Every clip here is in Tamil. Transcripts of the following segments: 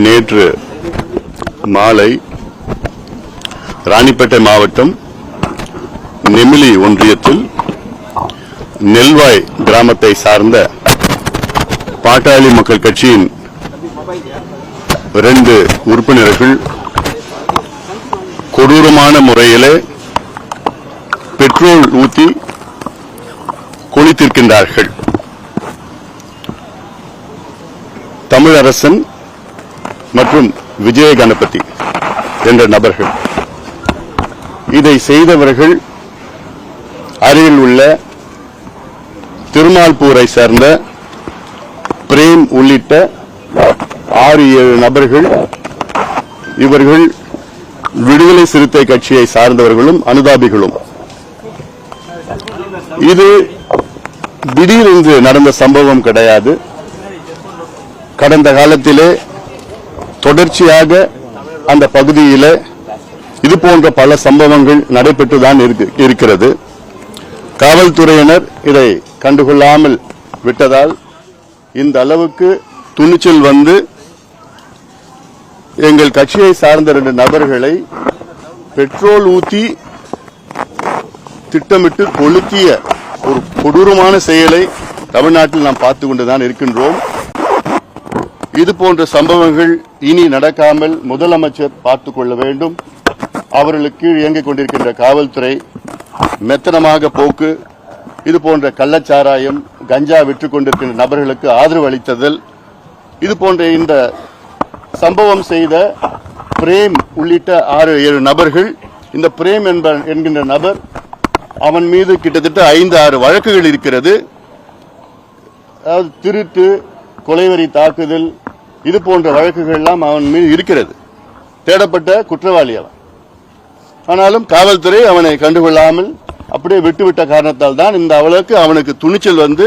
நேற்று மாலை ராணிப்பேட்டை மாவட்டம் நெமிலி ஒன்றியத்தில் நெல்வாய் கிராமத்தை சார்ந்த பாட்டாளி மக்கள் கட்சியின் 2 உறுப்பினர்கள் கொடூரமான முறையிலே பெட்ரோல் ஊற்றி கொளுத்திருக்கின்றார்கள். தமிழரசன் மற்றும் விஜய கணபதி என்ற நபர்கள். இதை செய்தவர்கள் அருகில் உள்ள திருமால்பூரை சேர்ந்த பிரேம் உள்ளிட்ட 6-7 நபர்கள். இவர்கள் விடுதலை சிறுத்தை கட்சியை சார்ந்தவர்களும் அனுதாபிகளும். இது திடீரென்று நடந்த சம்பவம் கிடையாது. கடந்த காலத்திலே தொடர்ச்சியாக அந்த பகுதியிலே இதுபோன்ற பல சம்பவங்கள் நடைபெற்றுதான் இருக்கிறது. காவல்துறையினர் இதை கண்டுகொள்ளாமல் விட்டதால் இந்த அளவுக்கு துணிச்சல் வந்து எங்கள் கட்சியை சார்ந்த 2 நபர்களை பெட்ரோல் ஊற்றி திட்டமிட்டு கொளுத்திய ஒரு கொடூரமான செயலை தமிழ்நாட்டில் நாம் பார்த்துக் கொண்டுதான் இருக்கின்றோம். இதுபோன்ற சம்பவங்கள் இனி நடக்காமல் முதலமைச்சர் பார்த்துக் கொள்ள வேண்டும். அவர்களுக்கு இயங்கிக் கொண்டிருக்கின்ற காவல்துறை மெத்தனமாக போக்கு, இதுபோன்ற கள்ளச்சாராயம் கஞ்சா விற்றுக் கொண்டிருக்கின்ற நபர்களுக்கு ஆதரவு அளித்ததல், இதுபோன்ற இந்த சம்பவம் செய்த பிரேம் உள்ளிட்ட 6-7 நபர்கள். இந்த பிரேம் என்கின்ற நபர், அவன் மீது கிட்டத்தட்ட 5-6 வழக்குகள் இருக்கிறது. அதாவது திருட்டு, கொலைவெறி தாக்குதல், இது போன்ற வழக்குகள் எல்லாம் அவன் மீது இருக்கிறது. தேடப்பட்ட குற்றவாளி அவன். ஆனாலும் காவல்துறை அவனை கண்டுகொள்ளாமல் அப்படியே விட்டுவிட்ட காரணத்தால் தான் இந்த அளவுக்கு அவனுக்கு துணிச்சல் வந்து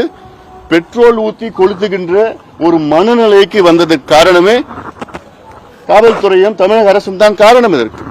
பெட்ரோல் ஊற்றி கொளுத்துகின்ற ஒரு மனநிலைக்கு வந்ததற்கு காரணமே காவல்துறையும் தமிழக அரசும் தான் காரணம் இதற்கு.